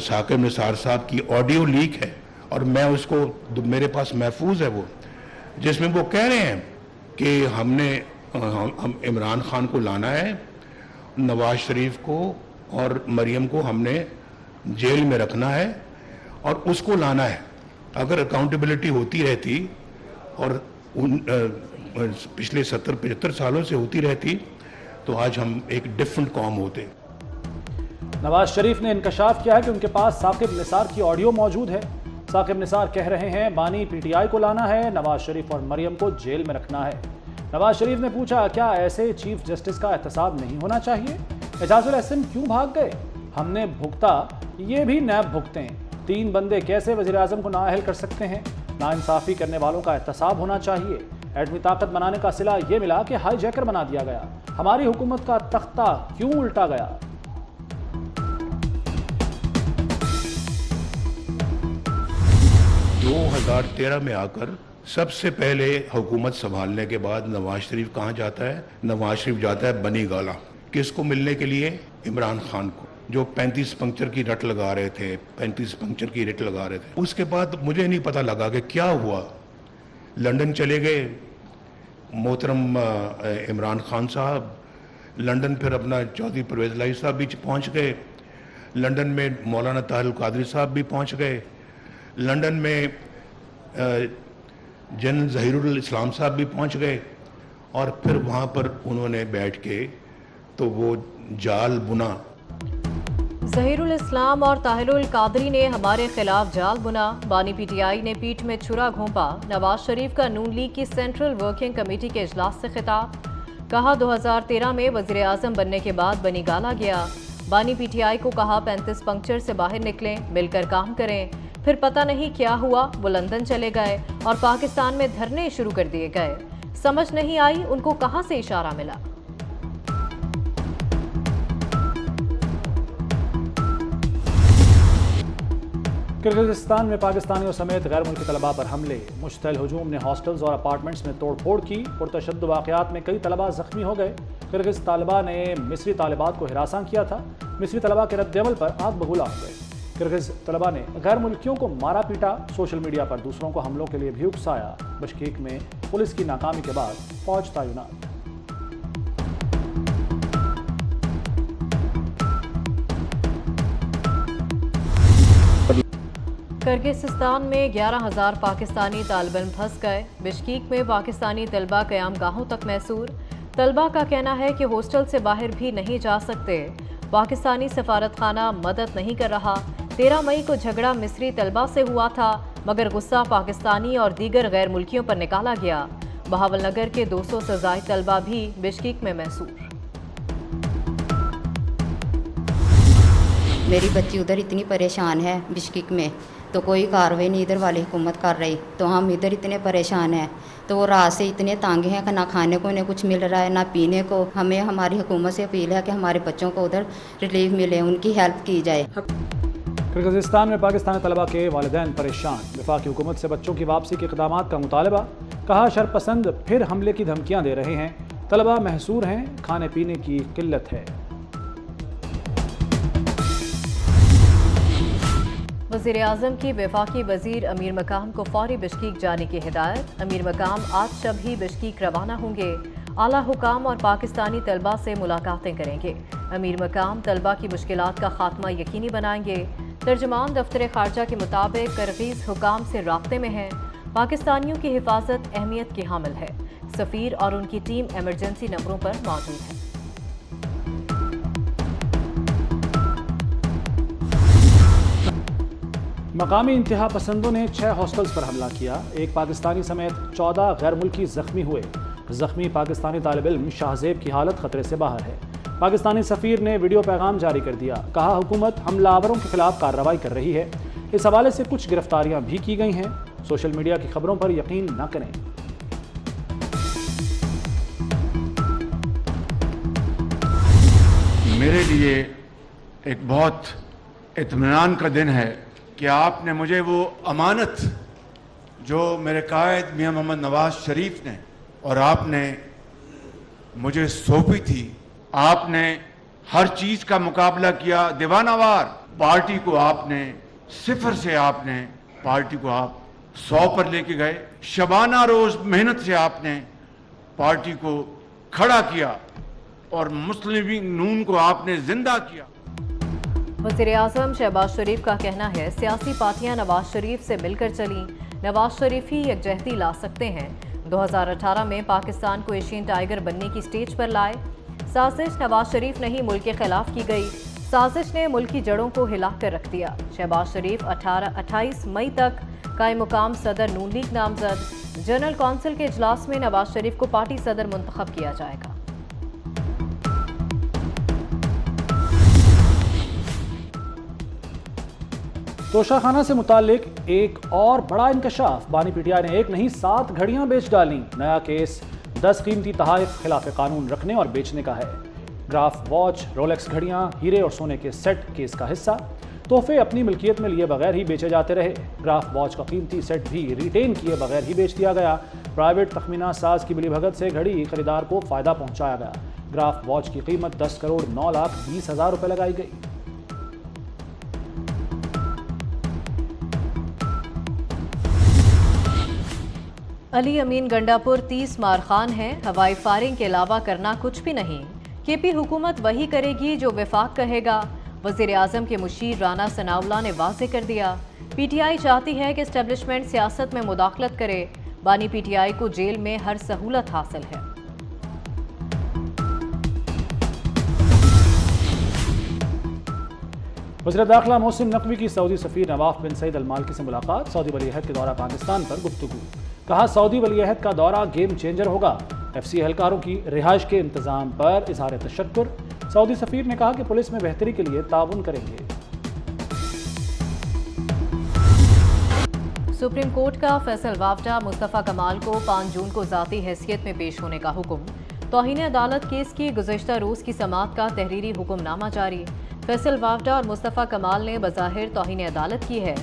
साकिब निसार साहब की audio leak है और मैं उसको, मेरे पास महफूज है वो, जिसमें वो कह रहे हैं कि हम इमरान खान को लाना है, नवाज शरीफ को और मरियम को हमने जेल में रखना है और उसको लाना है। अगर अकाउंटेबिलिटी होती रहती और पिछले 70-75 सालों से होती रहती तो आज हम एक डिफरेंट कौम होते। नवाज शरीफ ने इंकशाफ किया है कि उनके पास साकिब निसार की ऑडियो मौजूद है। साकिब निसार कह रहे हैं बानी पीटीआई को लाना है, नवाज शरीफ और मरियम को जेल में रखना है। नवाज शरीफ ने पूछा क्या ऐसे चीफ जस्टिस का एहतसाब नहीं होना चाहिए? एजाजुल एहसन क्यों भाग गए? हमने भुगता, ये भी नैब भुगतें। 3 बंदे कैसे वज़ीर आज़म को नाअहल कर सकते हैं? नाइंसाफ़ी करने वालों का एहतसाब होना चाहिए। एटमी ताकत बनाने का सिला ये मिला कि हाईजैकर बना दिया गया। हमारी हुकूमत का तख्ता क्यों उल्टा गया? दो 2013 में आकर सबसे पहले हुकूमत संभालने के बाद नवाज शरीफ कहाँ जाता है? नवाज शरीफ जाता है बनी गाला। किसको मिलने के लिए? इमरान खान को, जो 35 पंक्चर की रट लगा रहे थे, 35 पंक्चर की रट लगा रहे थे। उसके बाद मुझे नहीं पता लगा कि क्या हुआ। लंदन चले गए मोहतरम इमरान खान साहब, लंदन फिर अपना चौधरी परवेज इलाही साहब भी पहुंच गए, लंदन में मौलाना ताहिर कादरी साहब भी पहुंच गए, लंदन में जनरल ज़हीरुल इस्लाम साहब भी पहुंच गए और फिर वहाँ पर उन्होंने बैठ के तो वो जाल बुना। ज़हीरुल इस्लाम और ताहिरुल कादरी ने हमारे खिलाफ जाल बुना। बानी पीटीआई ने पीठ में छुरा घोंपा। नवाज शरीफ का नून लीग की सेंट्रल वर्किंग कमेटी के इजलास से खिताब। कहा 2013 में वज़ीर आज़म बनने के बाद बनी गाला गया। बानी पीटीआई को कहा 35 पंक्चर से बाहर निकलें, मिलकर काम करें। फिर पता नहीं क्या हुआ, वो लंदन चले गए और पाकिस्तान में धरने शुरू कर दिए गए। समझ नहीं आई उनको कहां से इशारा मिला। किर्गिज़स्तान में पाकिस्तानियों समेत गैर मुल्की तलबा पर हमले। मुश्तल हुजूम ने हॉस्टल्स और अपार्टमेंट्स में तोड़ फोड़ की। पुरतशद्दुद वाक़यात में कई तलबा जख्मी हो गए। किर्गिज़ तालिबा ने मिस्री तालिबात को हिरासां किया था। मिस्री तलबा के रद्द-ए-अमल पर आग बबूला हो गए। किर्गिज़ तलबा ने गैर मुल्कियों को मारा पीटा। सोशल मीडिया पर दूसरों को हमलों के लिए भी उकसाया। बिश्केक में पुलिस की नाकामी के बाद फौज तैनात। किर्गिस्तान में 11,000 पाकिस्तानी तालिब इल्म फंस गए। बिश्केक में पाकिस्तानी तलबा क़याम गाहों तक मैसूर। तलबा का कहना है कि हॉस्टल से बाहर भी नहीं जा सकते। पाकिस्तानी सफारत खाना मदद नहीं कर रहा। 13 मई को झगड़ा मिस्री तलबा से हुआ था, मगर गुस्सा पाकिस्तानी और दीगर गैर मुल्कियों पर निकाला गया। बहावलनगर के 200 से ज़ायद तलबा भी बिश्केक में मैसूर। मेरी बच्ची उधर इतनी परेशान है बिश्केक में, तो कोई कार्रवाई नहीं इधर वाली हुकूमत कर रही, तो हम इधर इतने परेशान हैं। तो वो रात से इतने तंग हैं कि ना खाने को इन्हें कुछ मिल रहा है ना पीने को। हमें हमारी हुकूमत से अपील है कि हमारे बच्चों को उधर रिलीफ मिले, उनकी हेल्प की जाए। किर्गिज़स्तान में पाकिस्तानी तलबा के वालिदैन परेशान। वफाकी हुकूमत से बच्चों की वापसी के इक़दामात का मुतालबा। कहा शरपसंद फिर हमले की धमकियाँ दे रहे हैं। तलबा महसूर हैं, खाने पीने की किल्लत है। वज़ीर आज़म की वफाकी वज़ीर अमीर मकाम को फौरी बिश्केक जाने की हिदायत। अमीर मकाम आज शब ही बिश्केक रवाना होंगे। आला हुकाम और पाकिस्तानी तलबा से मुलाकातें करेंगे। अमीर मकाम तलबा की मुश्किलात का खात्मा यकीनी बनाएंगे। तर्जमान दफ्तर खारजा के मुताबिक किर्गिज़ हुकाम से राब्ते में हैं। पाकिस्तानियों की हिफाजत अहमियत की हामिल है। सफ़ीर और उनकी टीम एमरजेंसी नंबरों पर मौजूद है। मकामी इंतहा पसंदों ने 6 हॉस्टल्स पर हमला किया। एक पाकिस्तानी समेत 14 गैर मुल्की जख्मी हुए। जख्मी पाकिस्तानी तालिब इल्म शाहजेब की हालत खतरे से बाहर है। पाकिस्तानी सफ़ीर ने वीडियो पैगाम जारी कर दिया। कहा हुकूमत हमलावरों के खिलाफ कार्रवाई कर रही है। इस हवाले से कुछ गिरफ्तारियां भी की गई हैं। सोशल मीडिया की खबरों पर यकीन न करें। मेरे लिए एक बहुत इत्मीनान का दिन है कि आपने मुझे वो अमानत जो मेरे कायद मियां मोहम्मद नवाज शरीफ ने और आपने मुझे सौंपी थी, आपने हर चीज़ का मुकाबला किया दीवानावार। पार्टी को आपने सिफर से आपने पार्टी को आप 100 पर लेके गए। शबाना रोज मेहनत से आपने पार्टी को खड़ा किया और मुस्लिम लीग नून को आपने जिंदा किया। वज़ीर-ए-आज़म शहबाज शरीफ का कहना है सियासी पार्टियां नवाज शरीफ से मिलकर चली, नवाज शरीफ ही यकजहती ला सकते हैं। 2018 में पाकिस्तान को एशियन टाइगर बनने की स्टेज पर लाए। साजिश नवाज शरीफ नहीं मुल्क के खिलाफ की गई, साजिश ने मुल्क की जड़ों को हिला कर रख दिया। शहबाज शरीफ 28 मई तक कायम मुकाम सदर नून लीग नामजद। जनरल कौंसिल के इजलास में नवाज शरीफ को पार्टी सदर मुंतखब किया जाएगा। तोशाखाना से मुतालिक एक और बड़ा इंकशाफ। बानी पीटीआई ने एक नहीं 7 घड़ियां बेच डाली। नया केस 10 कीमती तोहफे खिलाफ कानून रखने और बेचने का है। ग्राफ वॉच, रोलेक्स घड़ियां, हीरे और सोने के सेट केस का हिस्सा। तोहफे अपनी मिल्कियत में लिए बगैर ही बेचे जाते रहे। ग्राफ वॉच का कीमती सेट भी रिटेन किए बगैर ही बेच दिया गया। प्राइवेट तखमीना साज की मिलीभगत से घड़ी खरीदार को फायदा पहुंचाया गया। ग्राफ वॉच की कीमत 10 करोड़ 9 लाख 20 हजार रुपए लगाई गई। अली अमीन गंडापुर 30 मार खान है। हवाई फायरिंग के अलावा करना कुछ भी नहीं। केपी हुकूमत वही करेगी जो वफाक कहेगा। वज़ीर-ए-आज़म के मुशीर राना सनाउल्लाह ने वाज़ेह कर दिया। पीटीआई चाहती है कि एस्टेब्लिशमेंट सियासत में मुदाखलत करे। बानी पीटीआई को जेल में हर सहूलत हासिल है। वज़ीर दाखिला मोहसिन नकवी की सऊदी सफ़ीर नवाफ बिन सईद अल मालकी से मुलाकात। सऊदी वलीअहद के दौरा पाकिस्तान पर गुफ्तगू। कहा सऊदी वलीअहद का दौरा गेम चेंजर होगा। एफसी एहलकारों की रिहाइश के इंतजाम पर इजहार तशक्कुर। सऊदी सफ़ीर ने कहा कि पुलिस में बेहतरी के लिए ताउन करेंगे। सुप्रीम कोर्ट का फैसल वावडा मुस्तफ़ा कमाल को 5 जून को ज़ाती हैसियत में पेश होने का हुक्म। तौहीन अदालत केस की गुज़श्ता रोज़ की समाअत का तहरीरी हुक्मनामा जारी। फैसल वावडा और मुस्तफ़ा कमाल ने बज़ाहिर तौहीन अदालत की है।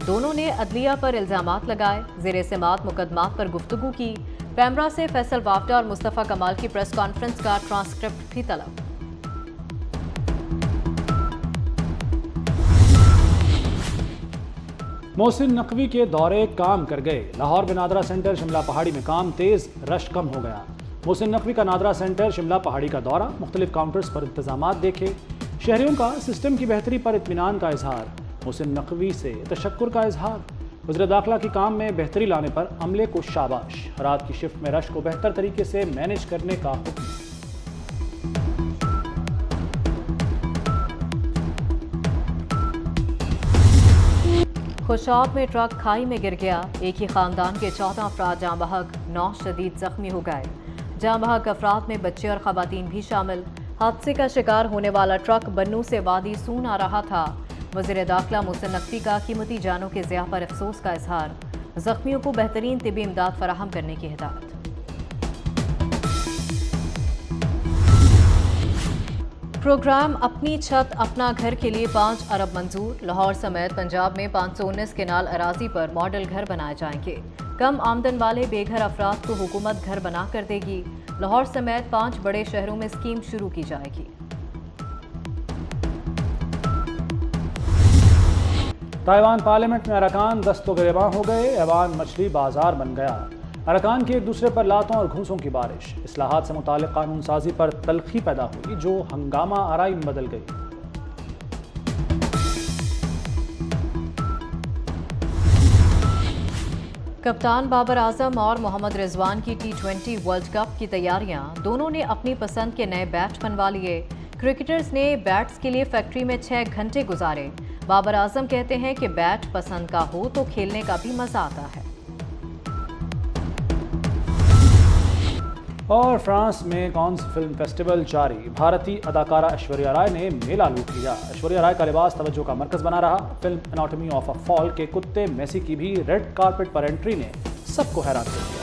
दोनों ने अदलिया पर इल्ज़ामात लगाए, ज़ेरे समाअत मुकदमात पर गुफ्तगू की। पैमरा से फैसल वावडा और मुस्तफ़ा कमाल की प्रेस कॉन्फ्रेंस का ट्रांसक्रिप्ट भी तलब। मोहसिन नकवी के दौरे काम कर गए। लाहौर में नादरा सेंटर शिमला पहाड़ी में काम तेज, रश कम हो गया। मोहसिन नकवी का नादरा सेंटर शिमला पहाड़ी का दौरा, मुख्तलिफ काउंटर्स पर इंतजामात देखे। शहरियों का सिस्टम की बेहतरी पर इत्मीनान का इजहार। मोहसिन नकवी से तशक्कुर का इजहार। वज़ीर दाखिला की काम में बेहतरी लाने पर अमले को शाबाश। रात की शिफ्ट में रश को बेहतर तरीके से मैनेज करने का हुक्म। खुशाब में ट्रक खाई में गिर गया। एक ही खानदान के 14 अफराद जाँ बहक, 9 शदीद जख्मी हो गए। जाँ बहक अफराद में बच्चे और खवातीन भी शामिल। हादसे का शिकार होने वाला ट्रक बन्नू से वादी सून आ रहा था। वज़ीर दाखिला मोहसिन नकवी का कीमती जानों के ज़िया पर अफसोस का इजहार। जख्मियों को बेहतरीन तिबी इमदाद फराहम करने की हिदायत। प्रोग्राम अपनी छत अपना घर के लिए 5 अरब मंजूर। लाहौर समेत पंजाब में 519 केनाल अराजी पर मॉडल घर बनाए जाएंगे। कम आमदन वाले बेघर अफराद को हुकूमत घर बना कर देगी। लाहौर समेत 5 बड़े शहरों में स्कीम शुरू की जाएगी। ताइवान पार्लियामेंट में अरकान दस्तो गिरेबान हो गए। ऐवान मछली बाजार बन गया। अरकान की एक दूसरे पर लातों और घूंसों की बारिश। इस्लाहात से मुतालिक कानून साजी पर तल्खी पैदा हुई जो हंगामा आराई में बदल गई। कप्तान बाबर आजम और मोहम्मद रिजवान की T20 वर्ल्ड कप की तैयारियां। दोनों ने अपनी पसंद के नए बैट बनवा लिए। क्रिकेटर्स ने बैट्स के लिए फैक्ट्री में 6 घंटे गुजारे। बाबर आजम कहते हैं कि बैट पसंद का हो तो खेलने का भी मजा आता है। और फ्रांस में कॉन्स फिल्म फेस्टिवल जारी। भारतीय अदाकारा ऐश्वर्या राय ने मेला लूट लिया। ऐश्वर्या राय का लिबास तवज्जो का मरकज बना रहा। Film anatomy of a fall के कुत्ते मेसी की भी रेड कार्पेट पर एंट्री ने सबको हैरान कर दिया।